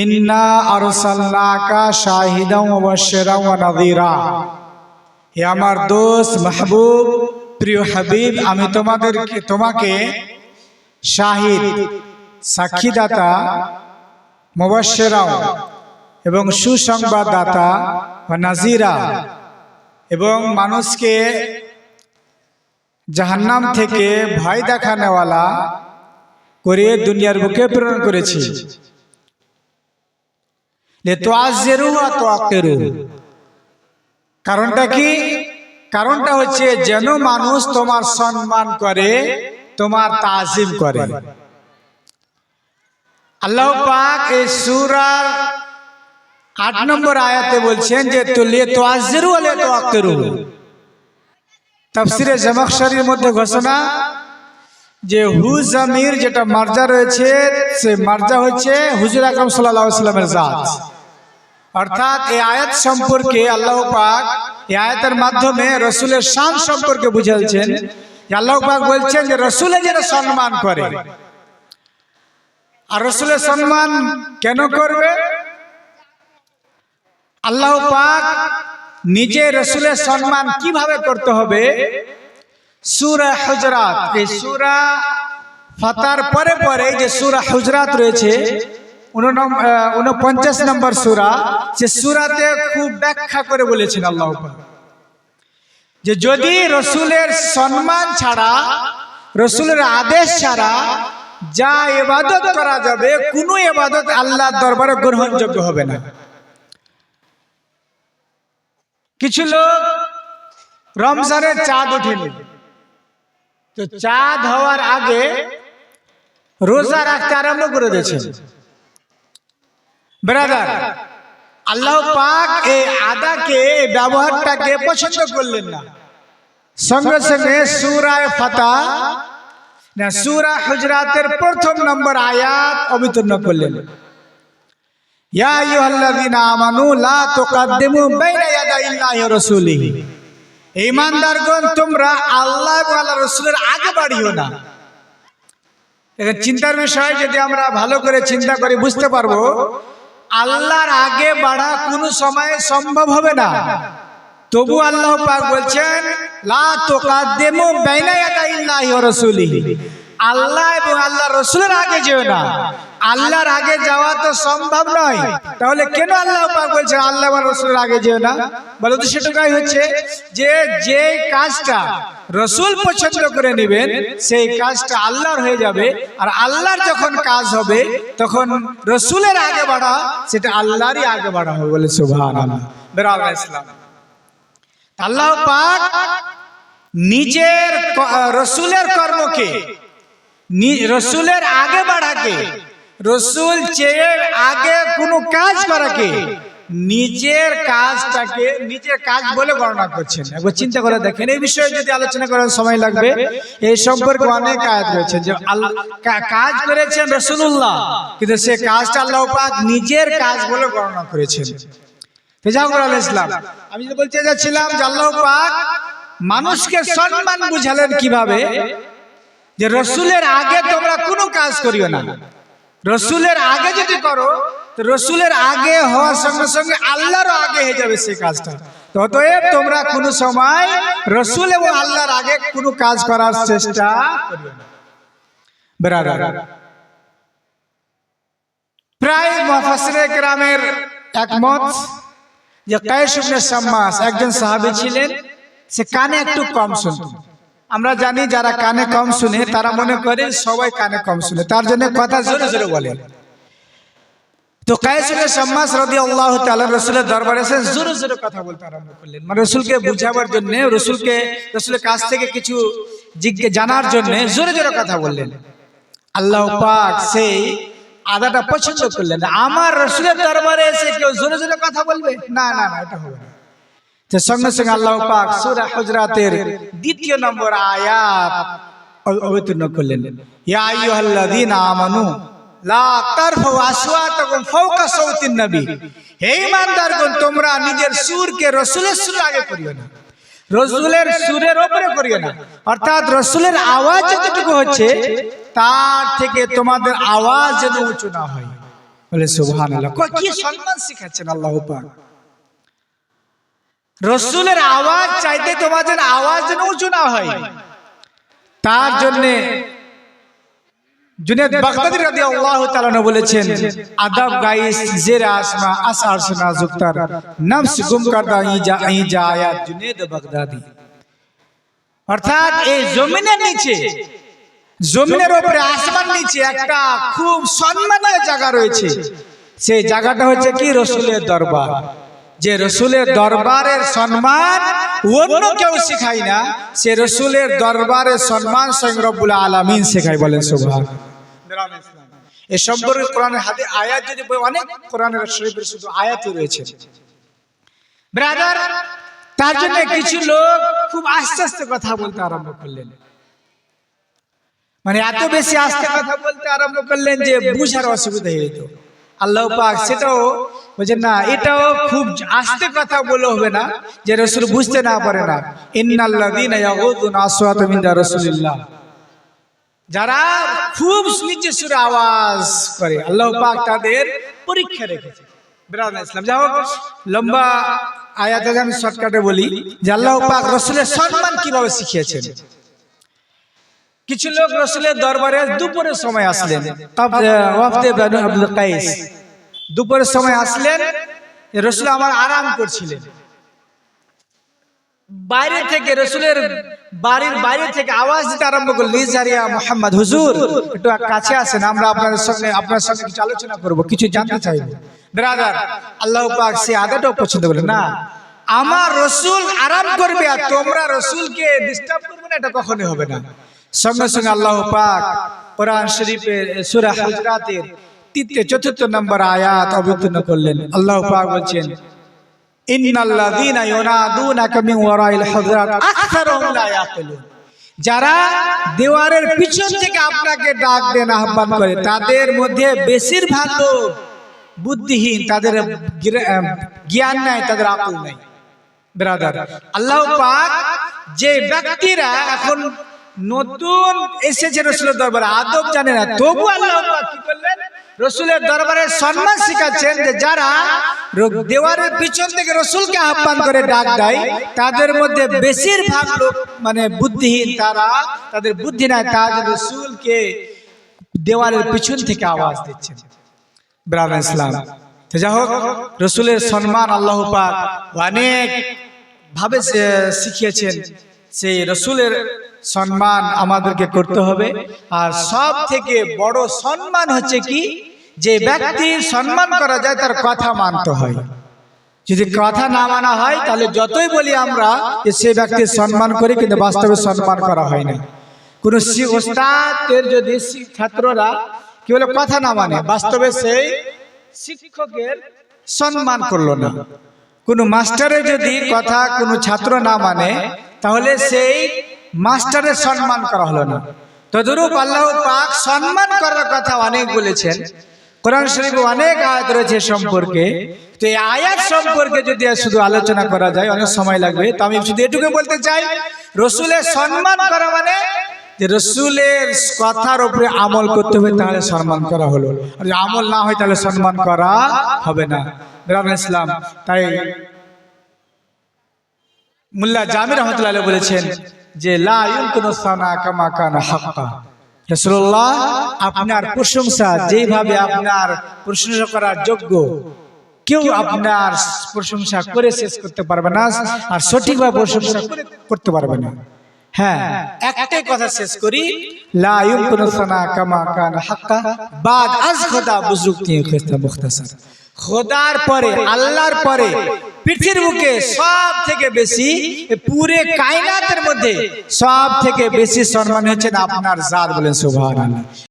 ইন্না আরসালনাকা শাহিদাও ওয়া মুবাশশিরাও ওয়া নাযীরা। হে আমার দোস্ত মাহবুব, প্রিয় হাবিব, আমি তোমাকে শাহিদ সাক্ষীদাতা, মুবাশশিরাও এবং সুসংবাদদাতা, ওয়া নাযীরা এবং মানুষকে জাহান্নাম থেকে ভয় দেখানোওয়ালা করে দুনিয়ার বুকে প্রেরণ করেছি। লিতুআযযিরু ওয়া তুআক্কিরু। কারণটা কি? কারণটা হচ্ছে যেন মানুষ তোমার সম্মান করে, তোমার তাজিম করে। আল্লাহ পাক এই সূরার ৮ নম্বর আয়াতে বলছেন যে লিতুআযযিরু ওয়া লিতুআক্কিরু। তাফসীরে জামাখশরীর মধ্যে ঘোষণা যে হু জামির যেটা মার্জা রয়েছে, সে মার্জা হচ্ছে হুজুর আকরাম সাল্লাল্লাহু আলাইহি ওয়াসাল্লামের জাত। অর্থাৎ এই আয়াত সম্পর্কে আল্লাহ পাক এই আয়াতের মাধ্যমে রাসূলের শান সম্পর্কে বুঝাচ্ছেন। আল্লাহ পাক বলছেন যে রাসূলের যেন সম্মান করে। আর রাসূলের সম্মান কেন করবে? আল্লাহ পাক নিজে রাসূলের সম্মান কিভাবে করতে হবে, সূরা হুজরাত, এই সূরা ফাতার পরে পরে যে সূরা হুজরাত রয়েছে 49 নম্বর সূরা, সে সূরাতে খুব ব্যাখ্যা করে বলেছেন আল্লাহ পাক যে যদি রাসূলের সম্মান ছাড়া, রাসূলের আদেশ ছাড়া যা ইবাদত করা যাবে, কোনো ইবাদত আল্লাহর দরবারে গ্রহণযোগ্য হবে না। কিছু লোক রমজানের চাঁদ ওঠেনি, তো চাঁদ হওয়ার আগে রোজা রাখতে আরম্ভ করে দিয়েছে। ব্রাদার, আল্লাহ পাক এই আদাকে, ব্যবহারটাকে পছন্দ করলেন না। সঙ্গে সঙ্গে সূরা ফাতহ না সূরা হুজরাতের ১ম নম্বর আয়াত অবতীর্ণ করলেন। ইয়া আইয়ুহাল্লাযীনা আমানু লা তুকাদ্দিমু বাইনা ইয়াদাইল্লাহি ওয়া রাসূলিহি। ঈমানদারগণ, তোমরা আল্লাহ এবং আল্লাহর রাসূলের আগে বাড়িও না। এটা চিন্তার বিষয়। যদি আমরা ভালো করে চিন্তা করি বুঝতে পারবো আল্লাহর আগে বাড়া কোনো সময় সম্ভব হবে না। তবু আল্লাহ পাক বলছেন লা তুকাদ্দিমু বাইনা ইয়াদাইল্লাহি ওয়া রাসূলিহি। আল্লাহ এবং আল্লাহর রাসূলের আগে যেও না। আল্লাহর আগে যাওয়া তো সম্ভব নয়, তাহলে কেন আল্লাহ পাক বলছেন আল্লাহ এবং রাসূলের আগে যেও না? বলো তো সেটাই হচ্ছে যে যে কাজটা রাসূল পছন্দ করে নেবেন সেই কাজটা আল্লাহর হয়ে যাবে, আর আল্লাহর যখন কাজ হবে তখন রাসূলের আগে বাড়া সেটা আল্লাহরই আগে বাড়া হবে। বলে সুবহানাল্লাহ। বেরাল্লাহ ইসলাম। আল্লাহ পাক নিজের রাসূলের কর্মকে, রাসূলের আগে বাড়াকে, রাসূল চেয়ে আগে কোনো কাজ করাকে নিজের কাজটাকে নিজের কাজ বলে গণনা করছেন। একবার চিন্তা করে দেখেন, এই বিষয়ে যদি আলোচনা করার সময় লাগবে। এই সম্পর্কে অনেক আয়াত রয়েছে যে কাজ করেছেন রাসূলুল্লাহ, কিন্তু সে কাজটা আল্লাহ পাক নিজের কাজ বলে গণনা করেছেন। ইসলাম, আমি যে বলতে যাচ্ছিলাম যে আল্লাহ পাক মানুষকে সম্মান বুঝালেন কিভাবে, যে রাসূলের আগে তোমরা কোনো কাজ করিও না। রাসূলের আগে যদি করো তো রাসূলের আগে হওয়ার সঙ্গে সঙ্গে আল্লাহর আগে হয়ে যাবে সেই কাজটা। অতএব তোমরা কোনো সময় রাসূল এবং আল্লাহর আগে কোনো কাজ করার চেষ্টা করিও না। ব্রাদার, প্রায় মুফাসসিরে কেরামের একমত যে কায়েস ইবনে শাম্মাস একজন সাহাবী ছিলেন, সে কানে একটু কম শুনতেন। আমরা জানি যারা কানে কম শুনে তারা মনে করে সবাই কানে কম শুনে, তার জন্য কথা জোরে জোরে বলে। তো কায়েস ইবনে শাম্মাস রাদিয়াল্লাহু তাআলা রাসূলের দরবারে এসে জোরে জোরে কথা বলতে আরম্ভ করলেন, মানে রাসূলকে বুঝাবার জন্য, রাসূলের কাছ থেকে কিছু জানার জন্য জোরে জোরে কথা বললেন। আল্লাহ পাক সেই আদাটা পছন্দ করলেন। আমার রাসূলের দরবারে এসে কেউ জোরে জোরে কথা বলবে? না না না, এটা হবে না। তো সঙ্গে সঙ্গে আল্লাহ পাক সূরা হুজরাতের ২য় নম্বর আয়াত অবতীর্ণ করলেন। ইয়া আইয়ুহাল্লাযীনা আমানু লা তারফাউ আসওয়াতাকুম ফাওকা সাওতিন নবী। হে ঈমানদারগণ, তোমরা নিজের সুরকে রাসূলের সুর আগে করিও না, রাসূলের সুরের উপরে করিও না। অর্থাৎ রাসূলের আওয়াজ যতটুকু হচ্ছে তার থেকে তোমাদের আওয়াজ যেন উঁচু না হয়। বলে সুবহানাল্লাহ। কি সম্মান শিখাচ্ছেন আল্লাহ পাক। রসুলের আওয়াজ চাইতে তোমাদের আওয়াজ যেন উঁচু না হয়, তার জন্য जुनैद बगदादी রাদিয়াল্লাহু তাআলা ने বলেছেন আদব গাইস জেরে আসমা আসার সুনা জুক্তার নফস গুম করদা ই যা আয়াত जुनैद बगदादी। অর্থাৎ এই জমিনের নিচে, জমিনের উপরে আসমান নিচে একটা খুব সম্মানীয় জায়গা রয়েছে। সেই জায়গাটা হচ্ছে কি রাসূলের দরবার। যে রাসূলের দরবারের সম্মান অন্য কেউ শেখায় না, সে রাসূলের দরবারের সম্মান স্বয়ং রব্বুল আলামিন শেখায়। বলেন সুবহানাল্লাহ। এই সম্পর্কে কোরআনের হাদিস আয়াত যদি অনেক কোরআনের শরীফের শুধু আয়াতই রয়েছে ব্রাদার। তার জন্য কিছু লোক খুব আস্তে আস্তে কথা বলতে আরম্ভ করলেন, মানে এত বেশি আস্তে কথা বলতে আরম্ভ করলেন যে বুঝার অসুবিধা হয়ে যেত। আল্লাহ পাক সেটাও বলছেন না, এটাও খুব আস্তে কথা বলে হবে না যে রাসূল বুঝতে না পারে না। ইন্নাল্লাযীনা ইয়াগুযুনা আসওয়াতাহুম ইনদা রাসূলিল্লাহ, যারা খুব নিচে সুরে আওয়াজ করে আল্লাহ পাক তাদের পরীক্ষা রেখেছে। ব্রাদার ইসলাম যাও লম্বা আয়াতে আমি শর্টকাটে বলি যে আল্লাহ পাক রাসূলের সম্মান কিভাবে শিখিয়েছেন। কিছু লোক রাসূলের দরবারে দুপুরের সময় আসলেন, ওয়াফদে বানু আব্দুল কাইস দুপুরের সময় আসলেন। রাসূল আমার আরাম করছিলেন। বাইরে থেকে রাসূলের বাড়ির বাইরে থেকে আওয়াজ দিতে আরম্ভ করলেন, লিজারিয়া মুহাম্মদ, হুজুর একটু কাছে আসেন, আমরা আপনার সঙ্গে কিছু আলোচনা করব, কিছু জানতে চাইব। ব্রাদার আল্লাহ পাক সে আদতও পছন্দ করলেন না। আমার রাসূল আরাম করবে আর তোমরা রাসূলকে ডিস্টার্ব করবে না, এটা কখনোই হবে না। সঙ্গে সঙ্গে আল্লাহ পাক কোরআন শরীফের সূরা হুজরাতের ৪৪ নম্বর আয়াত অবতীর্ণ করলেন। আল্লাহ পাক বলছেন ইন্নাল্লাযীনা ইউনাদুনাকা মিন ওয়ারাইল হুজরাত আকসারুহুম লা ইয়াকিলুন, যারা দেওয়ালের পিছন থেকে আপনাকে ডাক দেন, আহ্বান করে, তাদের মধ্যে বেশিরভাগ লোক বুদ্ধিহীন, তাদের জ্ঞান নাই, তাদের আকল নাই। ব্রাদার আল্লাহ পাক যে ব্যক্তিরা এখন নতুন এসেছে রাসূলের দরবারে, আদব জানে না, তবু আল্লাহ পাক কি করলেন, রাসূলের দরবারে সম্মান শিখাচ্ছেন যে যারা দেওয়ারের পিছন থেকে রাসূলকে আহ্বান করে ডাক দেয়, তাদের মধ্যে বেশিরভাগ লোক মানে বুদ্ধিহীন, তারা তাদের বুদ্ধি নাই, তারা রাসূলকে দেওয়ারের পিছন থেকে আওয়াজ দিচ্ছেন। ব্রাদার ইসলাম তো যাই হোক, রাসূলের সম্মান আল্লাহ পাক অনেক ভাবে শিখিয়েছেন। সেই রাসূলের সম্মান আমাদেরকে করতে হবে। আর সব থেকে বড় সম্মান হচ্ছে কি, যে ব্যক্তির সম্মান করা যায় তার কথা মানতে হয়। যদি কথা না মানা হয় তাহলে যতই বলি আমরা যে সে ব্যক্তির সম্মান করি, কিন্তু বাস্তবে সম্মান করা হয় না। কোন ওস্তাদের যদি ছাত্ররা কি বলে কথা না মানে, বাস্তবে সেই শিক্ষকের সম্মান করলো না। কোন মাস্টারের যদি কথা কোন ছাত্র না মানে, তাহলে সেই মাস্টারের সম্মান করা হলো না। তদরূপ আল্লাহ পাক সম্মান করার কথা অনেক বলেছেন, কোরআন শরীফে অনেক আয়াত রয়েছে সম্পর্কে। তো এই আয়াত সম্পর্কে যদি শুধু আলোচনা করা যায় অনেক সময় লাগবে। তো আমি শুধু এটুকু বলতে চাই, রাসূলের সম্মান করা মানে যে রাসূলের কথার উপরে আমল করতে হবে, তাহলে সম্মান করা হলো। আর যদি আমল না হয় তাহলে সম্মান করা হবে না। ব্রাদার ইসলাম, তাই মুল্লা জামি রাহমাতুল্লাহ আলাইহি বলেছেন যে লা ইউমকিনু সানা কামা কানা হাক্কা। রাসূলুল্লাহ আপনার প্রশংসা যেভাবে আপনার প্রশংসা করার যোগ্য, কেউ আপনার প্রশংসা করে শেষ করতে পারবে না, আর সঠিকভাবে প্রশংসা করতে পারবে না। হ্যাঁ, একটাই কথা শেষ করি, লা ইউমকিনু সানা কামা কানা হাক্কা বাদ আজ খোদা বুজুর্গতি খেস্তা মুখতাসার। খোদার পরে, আল্লাহর পরে পৃথিবীর বুকে সব থেকে বেশি, পুরে কায়নাতের মধ্যে সব থেকে বেশি সম্মান হচ্ছেন আপনার জাত। বলেন সুবহানাল্লাহ।